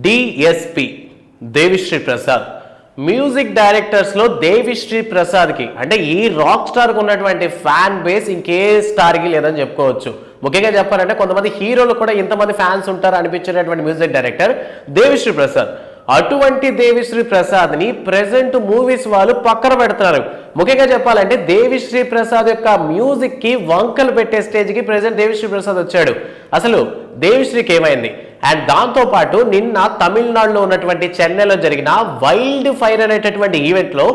DSP Devi Sri Prasad music డైరెక్టర్స్లో దేవిశ్రీ ప్రసాద్కి అంటే ఈ రాక్ స్టార్కి ఉన్నటువంటి ఫ్యాన్ బేస్ ఇంకే స్టార్కి లేదని చెప్పుకోవచ్చు. ముఖ్యంగా చెప్పాలంటే కొంతమంది హీరోలు కూడా ఇంతమంది ఫ్యాన్స్ ఉంటారు అనిపించేటటువంటి మ్యూజిక్ డైరెక్టర్ దేవిశ్రీ ప్రసాద్. అటువంటి దేవిశ్రీ ప్రసాద్ని ప్రెజెంట్ మూవీస్ వాళ్ళు పక్కన పెడతారు. ముఖ్యంగా చెప్పాలంటే దేవిశ్రీ ప్రసాద్ యొక్క మ్యూజిక్కి వంకలు పెట్టే స్టేజ్కి ప్రెజెంట్ దేవిశ్రీ ప్రసాద్ వచ్చాడు. అసలు దేవిశ్రీకి ఏమైంది? అండ్ దాంతోపాటు నిన్న తమిళనాడులో ఉన్నటువంటి చెన్నైలో జరిగిన వైల్డ్ ఫైర్ అనేటటువంటి ఈవెంట్లో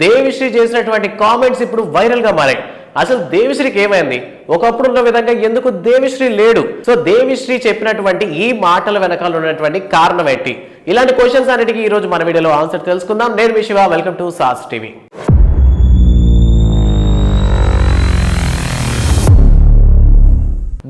దేవిశ్రీ చేసినటువంటి కామెంట్స్ ఇప్పుడు వైరల్గా మారాయి. అసలు దేవిశ్రీకి ఏమైంది? ఒకప్పుడు ఉన్న విధంగా ఎందుకు దేవిశ్రీ లేడు? సో దేవిశ్రీ చెప్పినటువంటి ఈ మాటల వెనకాల ఉన్నటువంటి కారణం ఏంటి? ఇలాంటి క్వశ్చన్స్ అన్నిటికీ ఈ రోజు మన వీడియోలో ఆన్సర్ తెలుసుకుందాం. నేను మీ Shiva, welcome to sauce TV.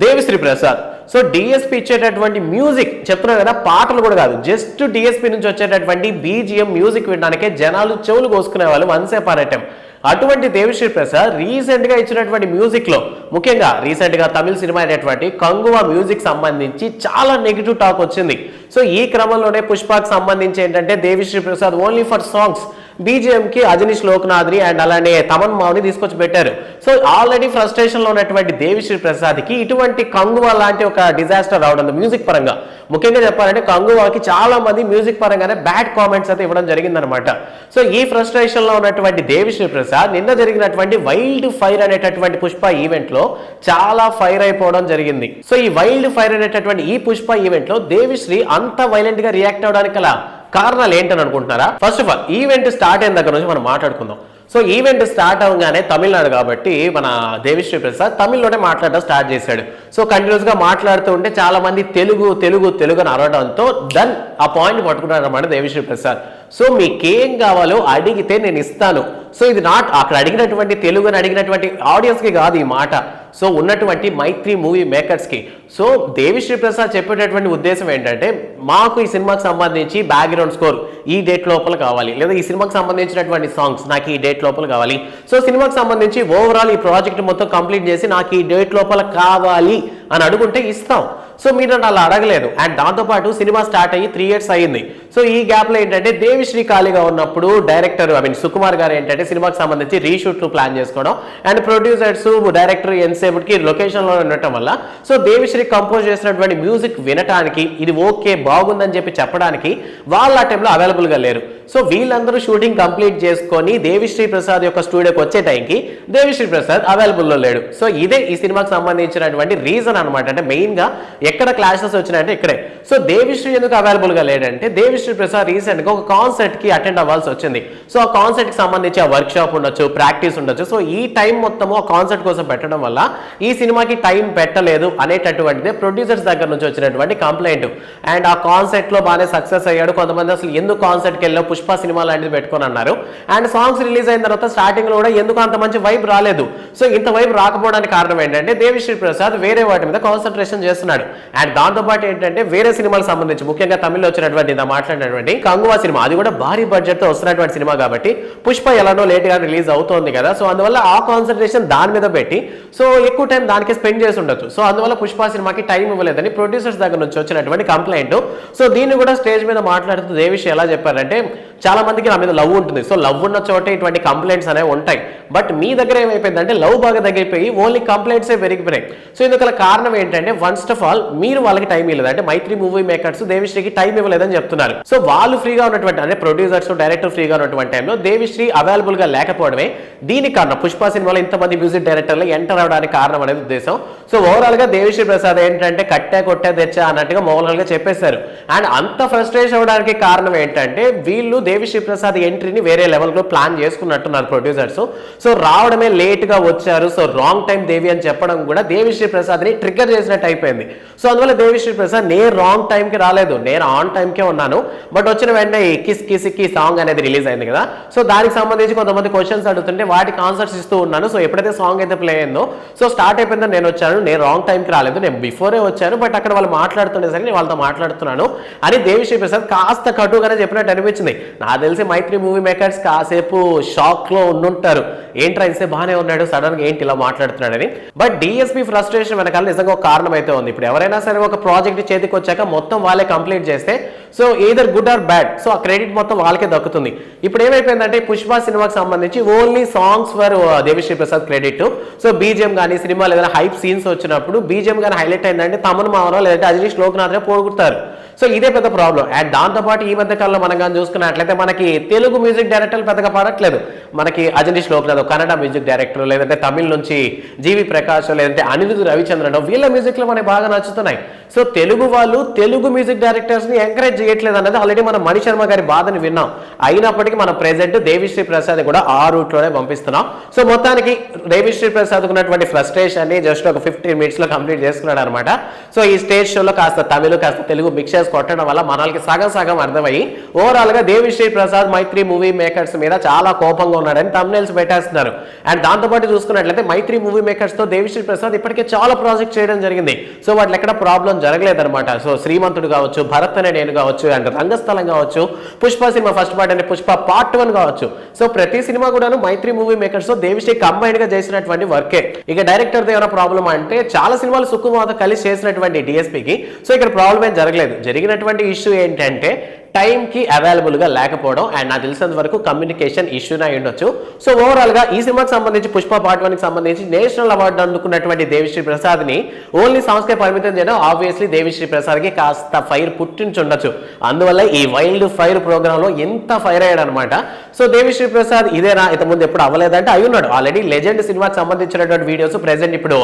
Devi Sri Prasad so DSP ఇచ్చేటటువంటి మ్యూజిక్ చెప్తున్నారు కదా, పాటలు కూడా కాదు, జస్ట్ డిఎస్పి నుంచి వచ్చేటటువంటి బీజిఎం మ్యూజిక్ వినడానికే జనాలు చెవులు కోసుకునే వాళ్ళు వన్స్ అపాన్ ఎ టైం. అటువంటి దేవిశ్రీ ప్రసాద్ రీసెంట్ గా ఇచ్చినటువంటి మ్యూజిక్ లో ముఖ్యంగా రీసెంట్ గా తమిళ సినిమా అయినటువంటి కంగువా మ్యూజిక్ సంబంధించి చాలా నెగిటివ్ టాక్ వచ్చింది. సో ఈ క్రమంలోనే పుష్పకి సంబంధించి ఏంటంటే Devi Sri Prasad only for songs BGM కి అజనీష్ లోక్నాథ్ని అండ్ అలానే తమన్ మావ్ని తీసుకొచ్చి పెట్టారు. సో ఆల్రెడీ ఫ్రస్ట్రేషన్ లో ఉన్నటువంటి దేవిశ్రీ ప్రసాద్ కి ఇటువంటి కంగువా లాంటి ఒక డిజాస్టర్ రావడం మ్యూజిక్ పరంగా, ముఖ్యంగా చెప్పాలంటే కంగువాకి చాలా మంది మ్యూజిక్ పరంగానే బ్యాడ్ కామెంట్స్ అయితే ఇవ్వడం జరిగిందనమాట. సో ఈ ఫ్రస్ట్రేషన్ లో ఉన్నటువంటి దేవిశ్రీ ప్రసాద్ నిన్న జరిగినటువంటి వైల్డ్ ఫైర్ అనేటటువంటి పుష్ప ఈవెంట్ లో చాలా ఫైర్ అయిపోవడం జరిగింది. సో ఈ వైల్డ్ ఫైర్ అనేటటువంటి ఈ పుష్ప ఈవెంట్ లో దేవిశ్రీ అంత వైలెంట్ గా రియాక్ట్ అవడానికి గల కారణాలు ఏంటని అనుకుంటున్నారా? First of all event start అయిన దగ్గర నుంచి మనం మాట్లాడుకుందాం. సో ఈవెంట్ స్టార్ట్ అవగానే తమిళనాడు కాబట్టి మన దేవిశ్రీ ప్రసాద్ తమిళ్లోనే మాట్లాడడం స్టార్ట్ చేశాడు. సో కంటిన్యూస్ గా మాట్లాడుతూ ఉంటే చాలా మంది తెలుగు తెలుగు తెలుగు అని అరవడంతో దెన్ ఆ పాయింట్ పట్టుకున్నాడు అనమాట దేవిశ్రీ ప్రసాద్. సో మీకేం కావాలో అడిగితే నేను ఇస్తాను. సో ఇది నాట్ అక్కడ అడిగినటువంటి తెలుగు అని అడిగినటువంటి ఆడియన్స్కి కాదు ఈ మాట, సో ఉన్నటువంటి మైత్రి మూవీ మేకర్స్కి. సో దేవిశ్రీ ప్రసాద్ చెప్పేటటువంటి ఉద్దేశం ఏంటంటే మాకు ఈ సినిమాకి సంబంధించి బ్యాక్గ్రౌండ్ స్కోర్ ఈ డేట్ లోపల కావాలి, లేదా ఈ సినిమాకి సంబంధించినటువంటి సాంగ్స్ నాకు ఈ డేట్ లోపల కావాలి. సో సినిమాకి సంబంధించి ఓవరాల్ ఈ ప్రాజెక్ట్ మొత్తం కంప్లీట్ చేసి నాకు ఈ డేట్ లోపల కావాలి అని అడుగుంటే ఇస్తాం. సో మీరు అలా అడగలేదు. అండ్ దాంతోపాటు సినిమా స్టార్ట్ అయ్యి 3 years అయ్యింది. సో ఈ గ్యాప్ లో ఏంటంటే దేవిశ్రీ ఖాళీగా ఉన్నప్పుడు డైరెక్టర్ సుకుమార్ గారు ఏంటంటే సినిమాకి సంబంధించి రీషూట్లు ప్లాన్ చేసుకోవడం అండ్ ప్రొడ్యూసర్స్ డైరెక్టర్ ఎన్సేపుకి లొకేషన్ లో ఉండటం వల్ల సో దేవిశ్రీ కంపోజ్ చేసినటువంటి మ్యూజిక్ వినటానికి ఇది ఓకే బాగుందని చెప్పి చెప్పడానికి వాళ్ళ ఆ టైంలో అవైలబుల్ గా లేరు. సో వీళ్ళందరూ షూటింగ్ కంప్లీట్ చేసుకొని దేవిశ్రీ ప్రసాద్ యొక్క స్టూడియోకి వచ్చే టైంకి దేవిశ్రీ ప్రసాద్ అవైలబుల్లో లేడు. సో ఇదే ఈ సినిమాకి సంబంధించినటువంటి రీజన్ అనమాట. అంటే మెయిన్ గా ఎక్కడ క్లాషెస్ వచ్చినాయంటే ఇక్కడే. సో దేవిశ్రీ ఎందుకు అవైలబుల్ గా లేడంటే దేవిశ్రీ ప్రసాద్ రీసెంట్ గా ఒక కాన్సర్ట్ కి అటెండ్ అవ్వాల్సి వచ్చింది. సో ఆ కాన్సర్ట్ కి సంబంధించి ఆ వర్క్ షాప్ ఉండొచ్చు, ప్రాక్టీస్ ఉండొచ్చు. సో ఈ టైం మొత్తము ఆ కాన్సర్ట్ కోసం పెట్టడం వల్ల ఈ సినిమాకి టైం పెట్టలేదు అనేటటువంటిదే ప్రొడ్యూసర్స్ దగ్గర నుంచి వచ్చినటువంటి కంప్లైంట్. అండ్ ఆ కాన్సర్ట్ లో బాగానే సక్సెస్ అయ్యాడు. కొంతమంది అసలు ఎందుకు కాన్సర్ట్ కి వెళ్ళావు, పుష్ప సినిమా లాంటిది పెట్టుకొని అన్నారు. అండ్ సాంగ్స్ రిలీజ్ అయిన తర్వాత స్టార్టింగ్ లో కూడా ఎందుకు అంత మంచి వైబ్ రాలేదు. సో ఇంత వైబ్ రాకపోవడానికి కారణం ఏంటంటే దేవిశ్రీ ప్రసాద్ వేరే వాటి మీద కాన్సన్ట్రేషన్ చేస్తున్నాడు. అండ్ దాంతో పాటు ఏంటంటే వేరే సినిమాలకు సంబంధించి ముఖ్యంగా తమిళ్లో వచ్చినటువంటి మాట్లాడినటువంటి కంగువా సినిమా, అది కూడా భారీ బడ్జెట్ తో వస్తున్నటువంటి సినిమా కాబట్టి పుష్ప ఎలానో లేట్ గా రిలీజ్ అవుతోంది కదా. సో అందువల్ల ఆ కాన్సన్ట్రేషన్ దాని మీద పెట్టి సో ఎక్కువ టైం దానికి స్పెండ్ చేసి ఉండొచ్చు. సో అందువల్ల పుష్ప సినిమాకి టైం ఇవ్వలేదని ప్రొడ్యూసర్స్ దగ్గర నుంచి వచ్చినటువంటి కంప్లైంట్. సో దీన్ని కూడా స్టేజ్ మీద మాట్లాడుతూ దేవిశ్రీ ఎలా చెప్పారంటే చాలా మందికి నా మీద లవ్ ఉంటుంది. సో లవ్ ఉన్న చోట ఇటువంటి కంప్లైంట్స్ అనేవి ఉంటాయి. బట్ మీ దగ్గర ఏమైపోయిందంటే లవ్ బాగా తగ్గిపోయి ఓన్లీ కంప్లైంట్సే పెరిగిపోయినాయి. సో ఇందుకు కారణం ఏంటంటే ఫస్ట్ ఆఫ్ ఆల్ మీరు వాళ్ళకి టైం ఇవ్వలేదు. అంటే మైత్రి మూవీ మేకర్స్ దేవిశ్రీకి టైం ఇవ్వలేదని చెప్తున్నారు. సో వాళ్ళు ఫ్రీగా ఉన్నటువంటి అంటే ప్రొడ్యూసర్స్ డైరెక్టర్ ఫ్రీగా ఉన్నటువంటి టైంలో దేవిశ్రీ అవైలబుల్ గా లేకపోవడమే దీనికి కారణం. పుష్ప సినిమాలో ఇంతమంది మ్యూజిక్ డైరెక్టర్లు ఎంటర్ అవడానికి కారణం అనేది ఉద్దేశం. సో ఓవరాల్ గా దేవిశ్రీ ప్రసాద్ ఏంటంటే కట్టే కొట్టే తెచ్చా అన్నట్టుగా ఓవరాల్ గా చెప్పేశారు. అండ్ అంత ఫ్రస్ట్రేషన్ అవడానికి కారణం ఏంటంటే వీళ్ళు దేవిశ్రీ ప్రసాద్ ఎంట్రీని వేరే లెవెల్ లో ప్లాన్ చేసుకున్నట్టున్నారు ప్రొడ్యూసర్స్. సో రావడమే లేట్ గా వచ్చారు. సో రాంగ్ టైం దేవి అని చెప్పడం కూడా దేవిశ్రీ ప్రసాద్ ని ట్రిగ్గర్ చేసినట్టు అయిపోయింది. సో అందువల్ల దేవిశ్రీ ప్రసాద్ నేను రాంగ్ టైం కి రాలేదు, నేను ఆన్ టైం కే ఉన్నాను. బట్ వచ్చిన వెంటనే కిస్ కిస్ కి సాంగ్ అనేది రిలీజ్ అయింది కదా. సో దానికి సంబంధించి కొంతమంది క్వశ్చన్స్ అడుగుతుంటే వాటికి ఆన్సర్స్ ఇస్తూ ఉన్నాను. సో ఎప్పుడైతే సాంగ్ అయితే ప్లే అయిందో సో స్టార్ట్ అయిపోయిందో నేను వచ్చాను, నేను రాంగ్ టైంకి రాలేదు, నేను బిఫోరే వచ్చాను. బట్ అక్కడ వాళ్ళు మాట్లాడుతుండే సరే నేను వాళ్ళతో మాట్లాడుతున్నాను అని దేవిశ్రీ ప్రసాద్ కాస్త కటుగానే చెప్పినట్టు అనిపించింది. నాకు తెలిసి మైత్రి మూవీ మేకర్స్ కాసేపు షాక్ లో ఉండుంటారు, ఏంట్రా ఇస్తే బాగానే ఉన్నాడు సడన్ గా ఏంటి ఇలా మాట్లాడుతున్నాడని. బట్ డిఎస్పీ ఫ్రస్ట్రేషన్ వెనకాల నిజంగా ఒక కారణం అయితే ఉంది. ఇప్పుడు ఎవరైనా సరే ఒక ప్రాజెక్ట్ చేతికి వచ్చాక మొత్తం వాళ్ళే కంప్లీట్ చేస్తే so either good or bad, so ఆ క్రెడిట్ మొత్తం వాళ్ళకే దక్కుతుంది. ఇప్పుడు ఏమైపోయిందంటే పుష్ప సినిమాకి సంబంధించి only songs for Devi Sri Prasad credit. So BGM కానీ సినిమాలో ఏదైనా హైప్ సీన్స్ వచ్చినప్పుడు బీజిఎం కానీ హైలైట్ అయిందంటే తమన్ మావనో లేదంటే అజనీష్ లోక్నాథ్ పోగొడతారు. సో ఇదే పెద్ద ప్రాబ్లం. అండ్ దాంతోపాటు ఈ మధ్య కాలంలో మనం కానీ చూసుకున్నట్లయితే మనకి తెలుగు మ్యూజిక్ డైరెక్టర్లు పెద్దగా పడట్లేదు. మనకి అజనీష్ లోక్నాథ్ కన్నడ మ్యూజిక్ డైరెక్టర్, లేదంటే తమిళ్ నుంచి జీవి ప్రకాష్, లేదంటే అనిరుద్ రవిచంద్రన్, వీళ్ళ మ్యూజిక్లు మనకి బాగా నచ్చుతున్నాయి. సో తెలుగు వాళ్ళు తెలుగు మ్యూజిక్ డైరెక్టర్స్ ని ఎంకరేజ్ చేయట్లేదు అన్నది ఆల్రెడీ మనం మణి శర్మ గారి బాధని విన్నాం. అయినప్పటికీ మనం ప్రెసెంట్ దేవిశ్రీ ప్రసాద్ కూడా ఆ రూట్ లోనే పంపిస్తున్నాం. సో మొత్తానికి దేవిశ్రీ ప్రసాద్ ఉన్నటువంటి ఫ్రస్ట్రేషన్ ని జస్ట్ ఒక 15 minutes లో కంప్లీట్ చేసుకున్నాడు అనమాట. సో ఈ స్టేజ్ షోలో కాస్త తమిళ కాస్త తెలుగు మిక్స్ కొట్టడం వల్ల మనకి సగం అర్థమయ్యి ఓవరాల్ గా దేవిశ్రీ ప్రసాద్ మైత్రి మూవీ మేకర్స్ మీద చాలా కోపంగా ఉన్నాడని తమ్నెల్స్ పెట్టేస్తున్నారు. అండ్ దాంతోపాటు చూసుకున్నట్లయితే మైత్రి మూవీ మేకర్స్ తో దేవిశ్రీ ప్రసాద్ ఇప్పటికే చాలా ప్రాజెక్ట్ చేయడం జరిగింది. సో వాటిలో ఎక్కడ ప్రాబ్లం జరగలేదన్నమాట. సో శ్రీమంతుడు కావచ్చు, భరత్ అనే నేను కావచ్చు, అండ్ రంగస్థలం కావచ్చు, పుష్ప సినిమా ఫస్ట్ పార్ట్ అంటే పుష్ప పార్ట్ 1 కావచ్చు. సో ప్రతి సినిమా కూడాను మైత్రి మూవీ మేకర్స్ తో దేవిశ్రీ కంబైన్డ్ గా చేసినటువంటి వర్కే. ఇక డైరెక్టర్ ఏమైనా ప్రాబ్లం అంటే చాలా సినిమాలు సుక్కుమాత కలిసి చేసినటువంటి డిఎస్పీకి సో ఇక్కడ ప్రాబ్లం ఏం జరగలేదు. జరిగినటువంటి ఇష్యూ ఏంటంటే టైంకి అవైలబుల్గా లేకపోవడం అండ్ నాకు తెలిసినంత వరకు కమ్యూనికేషన్ ఇష్యూనే ఉండొచ్చు. సో ఓవరాల్గా ఈ సినిమాకి సంబంధించి పుష్ప పార్ట్ 1కి సంబంధించి నేషనల్ అవార్డు అందుకున్నటువంటి దేవిశ్రీ ప్రసాద్ని ఓన్లీ సాంగ్స్కే పరిమితం చేయడం ఆబ్వియస్లీ దేవిశ్రీ ప్రసాద్కి కాస్త ఫైర్ పుట్టించుండొచ్చు. అందువల్ల ఈ వైల్డ్ ఫైర్ ప్రోగ్రాంలో ఎంత ఫైర్ అయ్యాడు అనమాట. సో దేవిశ్రీ ప్రసాద్ ఇదేనా ఇంతకుముందు ఎప్పుడు అవ్వలేదంటే అయి ఉన్నాడు. ఆల్రెడీ లెజెండ్ సినిమాకి సంబంధించినటువంటి వీడియోస్ ప్రెసెంట్ ఇప్పుడు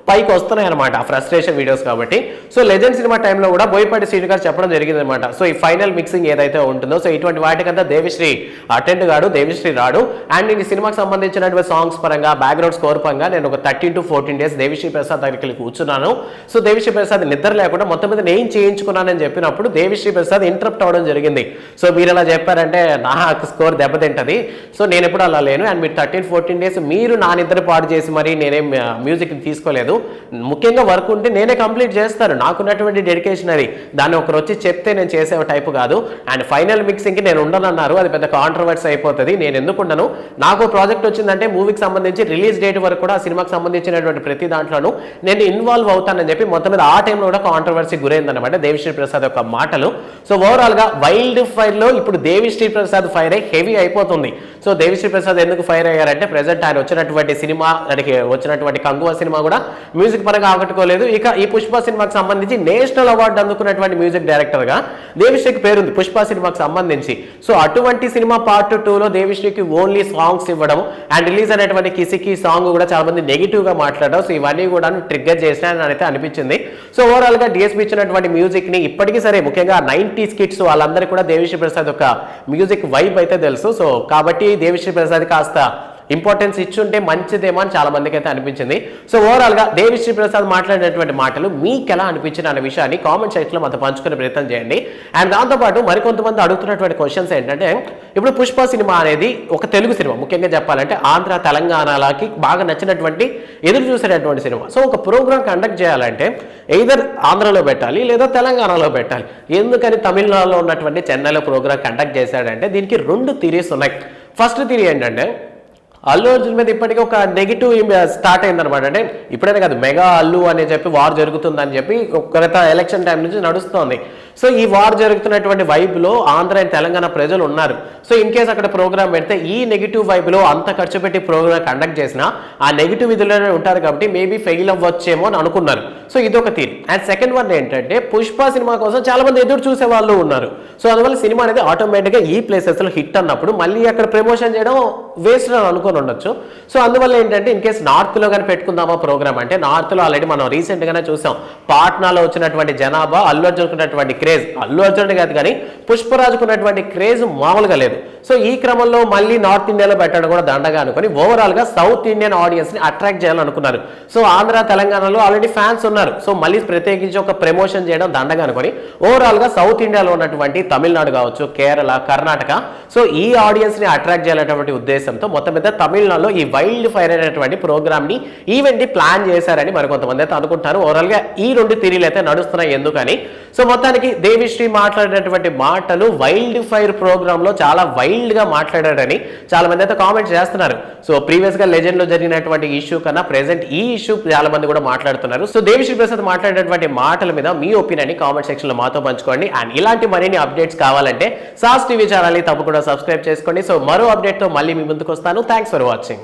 పైకి వస్తున్నాయి అనమాట, ఫ్రస్ట్రేషన్ వీడియోస్ కాబట్టి. సో లెజెండ్ సినిమా టైంలో కూడా బోయపాటి శ్రీను గారు చెప్పడం జరిగింది అనమాట. సో ఈ ఫైనల్ మిక్సింగ్ ఏదైతే ఉంటుందో సో ఇటువంటి వాటికంతా దేవిశ్రీ అటెండ్ కాడు, దేవిశ్రీ రాడు. అండ్ ఈ సినిమాకి సంబంధించినటువంటి సాంగ్స్ పరంగా బ్యాక్గ్రౌండ్ స్కోర్ పరంగా నేను ఒక 13 to 14 days దేవిశ్రీ ప్రసాద్ దగ్గరికి కూర్చున్నాను. సో దేవిశ్రీ ప్రసాద్ నిద్ర లేకుండా మొత్తం మీద నేను చేయించుకున్నానని చెప్పినప్పుడు దేవిశ్రీ ప్రసాద్ ఇంటరప్ట్ అవ్వడం జరిగింది. సో మీరు ఎలా చెప్పారంటే నాకు స్కోర్ దెబ్బతింటది, సో నేను ఎప్పుడు అలా లేను. అండ్ మీరు 13-14 days మీరు నా నిద్ర పాడు చేసి మరి నేనేం మ్యూజిక్ తీసుకోలేదు. ముఖ్యంగా వర్క్ ఉంటే నేనే కంప్లీట్ చేస్తాను, నాకున్నటువంటి డెడికేషన్ అది. దాన్ని ఒకరు వచ్చి చెప్తే నేను చేసే టైపు కాదు. అండ్ ఫైనల్ మిక్సింగ్కి నేను ఉండనన్నారు, అది పెద్ద కాంట్రవర్సీ అయిపోతుంది. నేను ఎందుకు ఉండను, నాకు ప్రాజెక్ట్ వచ్చిందంటే మూవీకి సంబంధించి రిలీజ్ డేట్ వరకు కూడా ఆ సినిమాకి సంబంధించినటువంటి ప్రతి దాంట్లోనూ నేను ఇన్వాల్వ్ అవుతానని చెప్పి మొత్తం మీద ఆ టైంలో కూడా కాంట్రవర్సీ గురైందన్నమాట దేవిశ్రీ ప్రసాద్ యొక్క మాటలు. సో ఓవరాల్ గా వైల్డ్ ఫైర్ లో ఇప్పుడు దేవిశ్రీ ప్రసాద్ ఫైర్ అయ్యి హెవీ అయిపోతుంది. సో దేవిశ్రీ ప్రసాద్ ఎందుకు ఫైర్ అయ్యారంటే ప్రెసెంట్ ఆయన వచ్చినటువంటి సినిమా, దానికి వచ్చినటువంటి కంగువ సినిమా కూడా మ్యూజిక్ పరంగా ఆకట్టుకోలేదు. ఇక ఈ పుష్ప సినిమాకి సంబంధించి నేషనల్ అవార్డు అందుకున్నటువంటి మ్యూజిక్ డైరెక్టర్ గా దేవిశ్రీకి పేరుంది పుష్ప సినిమాకి సంబంధించి. సో అటువంటి సినిమా పార్ట్ 2లో దేవిశ్రీకి ఓన్లీ సాంగ్స్ ఇవ్వడం అండ్ రిలీజ్ అనేటువంటి కిసికి సాంగ్ కూడా చాలా మంది నెగిటివ్ గా మాట్లాడడం, సో ఇవన్నీ కూడా ట్రిగ్గర్ చేసినాయని అయితే అనిపించింది. సో ఓవరాల్ గా డిఎస్పీ ఇచ్చినటువంటి మ్యూజిక్ ని ఇప్పటికీ సరే ముఖ్యంగా 90s కిడ్స్ వాళ్ళందరికీ కూడా దేవిశ్రీ ప్రసాద్ యొక్క మ్యూజిక్ వైబ్ అయితే తెలుసు. సో కాబట్టి దేవిశ్రీ ప్రసాద్ కాస్త ఇంపార్టెన్స్ ఇచ్చుంటే మంచిదేమో అని చాలా మందికి అయితే అనిపించింది. సో ఓవరాల్ గా దేవిశ్రీ ప్రసాద్ మాట్లాడినటువంటి మాటలు మీకు ఎలా అనిపించిన అనే విషయాన్ని కామెంట్ సెక్షన్ లో మనతో పంచుకునే ప్రయత్నం చేయండి. అండ్ దాంతోపాటు మరికొంతమంది అడుగుతున్నటువంటి క్వశ్చన్స్ ఏంటంటే ఇప్పుడు పుష్ప సినిమా అనేది ఒక తెలుగు సినిమా, ముఖ్యంగా చెప్పాలంటే ఆంధ్ర తెలంగాణలకి బాగా నచ్చినటువంటి ఎదురు చూసేటటువంటి సినిమా. సో ఒక ప్రోగ్రామ్ కండక్ట్ చేయాలంటే ఎయిదర్ ఆంధ్రలో పెట్టాలి లేదా తెలంగాణలో పెట్టాలి. ఎందుకని తమిళనాడులో ఉన్నటువంటి చెన్నైలో ప్రోగ్రామ్ కండక్ట్ చేశాడంటే దీనికి 2 థియరీస్ ఉన్నాయి. ఫస్ట్ థియరీ ఏంటంటే అల్లు అర్జున్ మీద ఇప్పటికీ ఒక నెగిటివ్ స్టార్ట్ అయిందనమాట. అంటే ఇప్పుడైనా కాదు, మెగా అల్లు అని చెప్పి వార్ జరుగుతుందని చెప్పి గత ఎలక్షన్ టైం నుంచి నడుస్తోంది. సో ఈ వార్ జరుగుతున్నటువంటి వైబ్లో ఆంధ్ర అండ్ తెలంగాణ ప్రజలు ఉన్నారు. సో ఇన్ కేస్ అక్కడ ప్రోగ్రామ్ పెడితే ఈ నెగిటివ్ వైబ్లో అంత ఖర్చు పెట్టి ప్రోగ్రామ్ కండక్ట్ చేసినా ఆ నెగిటివ్ విధుల్లోనే ఉంటారు కాబట్టి మేబీ ఫెయిల్ అవ్వచ్చేమో అని అనుకున్నారు. సో ఇదొక థియరీ. అండ్ సెకండ్ వన్ ఏంటంటే పుష్ప సినిమా కోసం చాలా మంది ఎదురు చూసే వాళ్ళు ఉన్నారు. సో అందువల్ల సినిమా అనేది ఆటోమేటిక్గా ఈ ప్లేసెస్లో హిట్ అన్నప్పుడు మళ్ళీ అక్కడ ప్రమోషన్ చేయడం వేస్ట్ అని అనుకుని ఉండొచ్చు. సో అందువల్ల ఏంటంటే ఇన్ కేస్ నార్త్లో కానీ పెట్టుకుందామా ప్రోగ్రామ్ అంటే నార్త్లో ఆల్రెడీ మనం రీసెంట్గానే చూసాం, పాట్నాలో వచ్చినటువంటి జనాభా అల్లు అర్జున్కున్నటువంటి క్రేజ్, అల్లు అర్జున్ కాదు కానీ పుష్పరాజుకున్నటువంటి క్రేజ్ మామూలుగా లేదు. సో ఈ క్రమంలో మళ్ళీ నార్త్ ఇండియాలో పెట్టడం కూడా దండగా అనుకుని ఓవరాల్గా సౌత్ ఇండియన్ ఆడియన్స్ని అట్రాక్ట్ చేయాలనుకున్నారు. సో ఆంధ్ర తెలంగాణలో ఆల్రెడీ ఫ్యాన్స్ ఉన్నారు. సో మళ్ళీ ప్రత్యేకించి ఒక ప్రమోషన్ చేయడం దండగా అనుకుని ఓవరాల్గా సౌత్ ఇండియాలో ఉన్నటువంటి తమిళనాడు కావచ్చు, కేరళ, కర్ణాటక, సో ఈ ఆడియన్స్ని అట్రాక్ట్ చేయాలనేటువంటి ఉద్దేశంతో మొత్తం మీద తమిళనాడులో ఈ వైల్డ్ ఫైర్ అనేటువంటి ప్రోగ్రామ్ని ఈవెంట్ని ప్లాన్ చేశారని మరికొంతమంది అయితే అనుకుంటున్నారు. ఓవరాల్గా ఈ 2 థియరీలు అయితే నడుస్తున్నాయి ఎందుకని. సో మొత్తానికి దేవిశ్రీ మాట్లాడినటువంటి మాటలు వైల్డ్ ఫైర్ ప్రోగ్రామ్ లో చాలా వైల్డ్ గా మాట్లాడాడని చాలా మంది అయితే కామెంట్ చేస్తున్నారు. సో ప్రీవియస్ గా లెజెండ్ లో జరిగినటువంటి ఇష్యూ కన్నా ప్రెసెంట్ ఈ ఇష్యూ చాలా మంది కూడా మాట్లాడుతున్నారు. సో దేవిశ్రీ ప్రసాద్ మాట్లాడినటువంటి మాటల మీద మీ ఒపీనియన్ కామెంట్ సెక్షన్ లో మాతో పంచుకోండి. అండ్ ఇలాంటి మరిన్ని అప్డేట్స్ కావాలంటే సాస్ టీవీ ఛానల్ ని తప్పకుండా సబ్స్క్రైబ్ చేసుకోండి. సో మరో అప్డేట్ తో మళ్ళీ మీ ముందుకు వస్తాను. Thanks for watching.